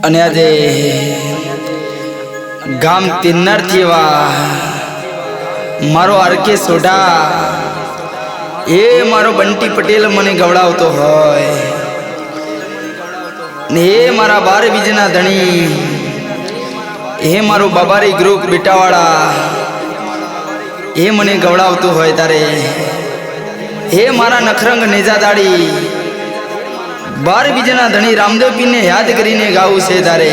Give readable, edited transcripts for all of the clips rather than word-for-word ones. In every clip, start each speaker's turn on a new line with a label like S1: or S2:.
S1: અને આજે ગામ તિન્નર થીવા મારો આરકે સોઢા એ મારો બંટી પટેલ મને ગવડાવતો હોય ને એ મારા બાર બીજના ધણી એ મારો બાબારી ગ્રુપ બેટાવાળા એ મને ગવડાવતો હોય તારે એ મારા નખરંગ નેજાદાડી બાર બીજના ધણી રામદેવ પીરને યાદ કરીને ગાવું છે તારે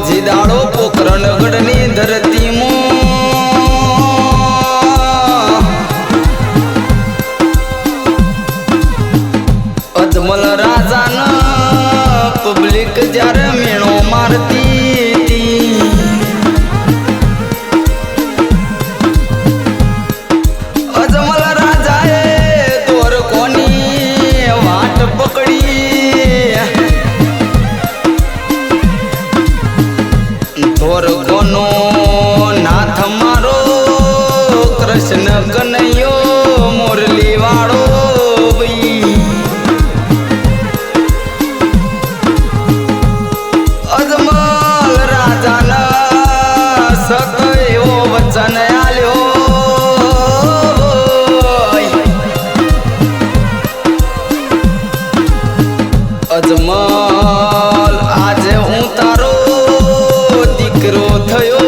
S1: જીદાડો પોકરણગઢની ધરતીમાં અજમલ રાજાના પબ્લિક જ્યારે મેણો મારતી હતી અજમલ રાજાએ તોરકોની વાટ પકડી નાથ મારો કૃષ્ણ કનૈયો મોરલી વાળો અજમલ રાજાના સત એવો વચન આલ્યો અજમલ આજે હું તારો દીકરો થયો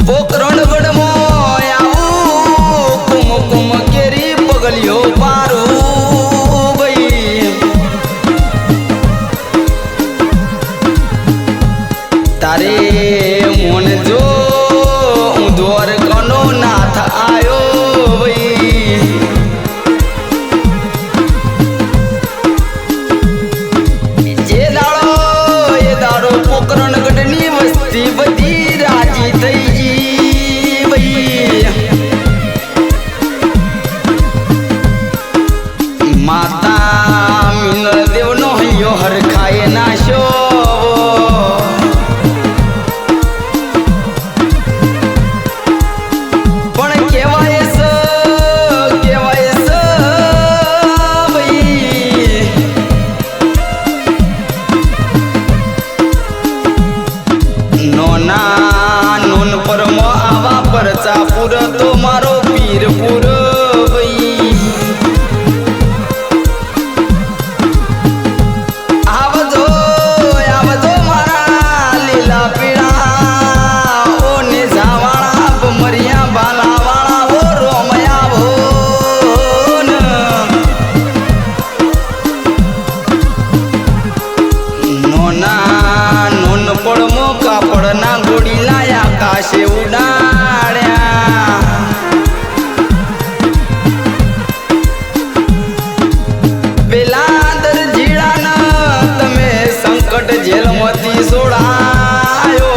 S1: પોકરણગઢમાં આવું કુમકુમ કેરી પગલિયો પારું તારે મોન જો હું દ્વારકાનો નાથ આયો પોકરણગઢની વસ્તી બધી રાજી થઈ ગઈ ભાઈ માતા મિનલ દેવનો હૈયો હરખાય નાશો પણ કેવાય નોન પરમો આવા પરચાપુર તો મારો પીરપુર આવજો આવજો મારા લીલા પીળા ઓ ને જાવાળા બમરિયા બાલાવાળા ઓ રોમયા હો નોન પડમો કાપડના ગોડી લાયા આકાશે ઉડાડ્યા પેલા દરજીડાના તમે સંકટ જેલમાંથી છોડાયો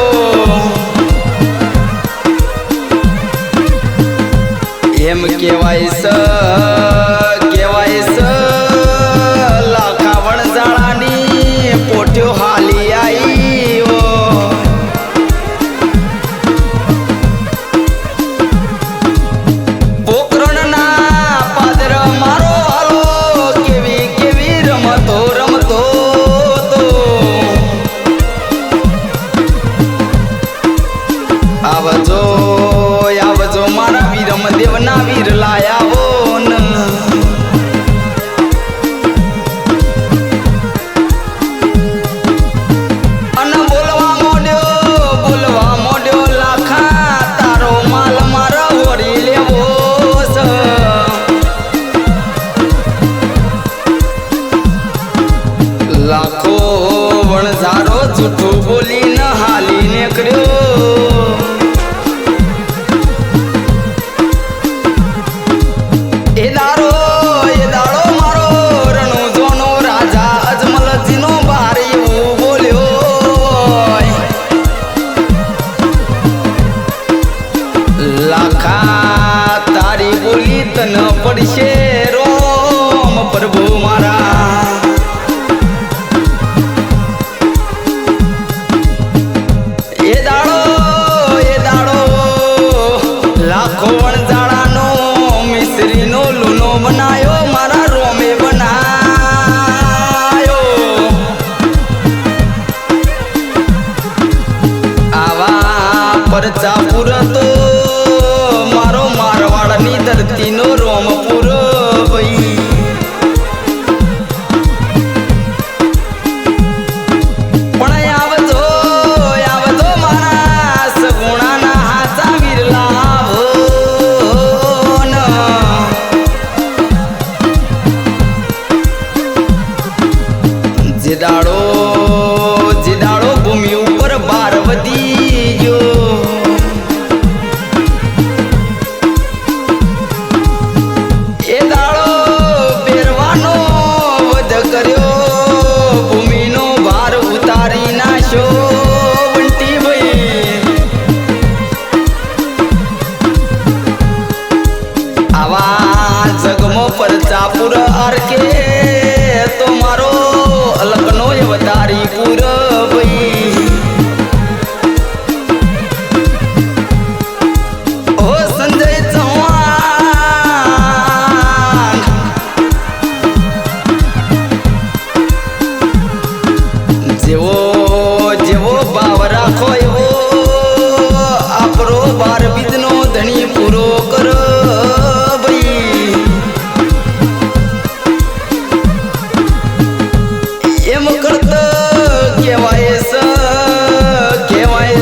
S1: એમ કહેવાય લાખાવણ જાળાની પોટ્યો હાલી આઈ પોકરણના પાદર મારો હાલો કેવી રમતો રમતો તો આવજો મારા વીરમ દેવના વીર લાયા તન પડશે રોમ પ્રભુ મારા એ દાડો લાખો વણજાળાનો મિશ્રીનો લૂનો બનાયો મારા રોમે બનાયો આવા પરચા પૂરતો મારો મારવાડની ધરતીનો રોમ પૂરો ભાઈ પણ આવજો મારા સગુણાના હાચા વિરલાવો જે દાડો ભૂમિ ઉપર બાર વધી ગયો એ દાડો પહેરવાનો વધ કર્યો ભૂમિનો ભાર ઉતારી નાખ્યો બંટી ભાઈ આવા જગમો પરચાપુર આરકે તો મારો અલકનો અવતારી પૂર ભાઈ ઓ સંજય ચૌહાણ જેવો ભાવ રાખો એવો આપણો બાર બીજનો ધણી પૂરો કર ભાઈ એમ કરતો કહેવાય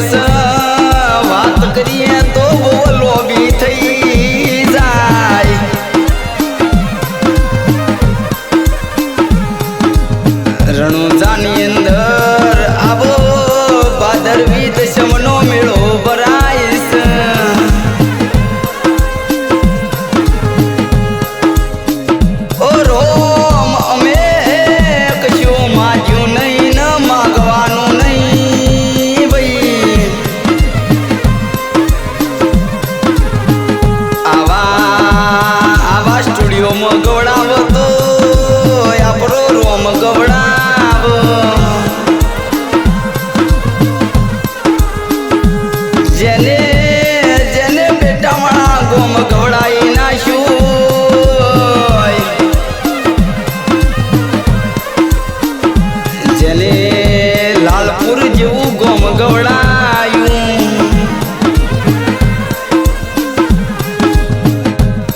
S1: છે વાત કરીએ તો બહુ લોભી થઈ જાય રણુજાની અંદર આવો ભાદરવી દશમનો મેળો ભરાય છે ઓ રોમ અમે કશું માગ્યું નહીં ન માગવાનું નહીં ભાઈ આવા સ્ટુડિયોમાં ગવડાવો તો આપણો રોમ ગવડાવો જેને બેટા મારા ગોમ ગવડાઈ નાખ્યું જેને લાલપુર જેવું ગોમ ગવડાયું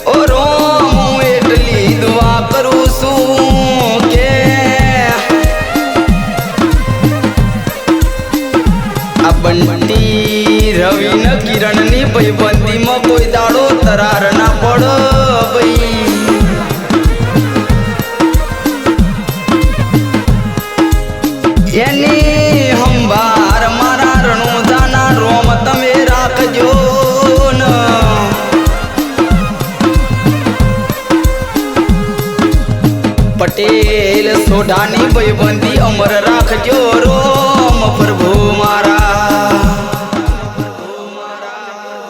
S1: ઓ રોમ હું એટલી દુઆ કરું છું કે આ બંટી રવિ ન કિરણ ની ભાઈબંધીમાં કોઈ દાડો તરાર ના પડ ભાઈ એની હંભાર મારા રણુજાના રોમ તમે રાખજો ન પટેલ સોઢાની ભાઈબંધી અમર રાખજો રો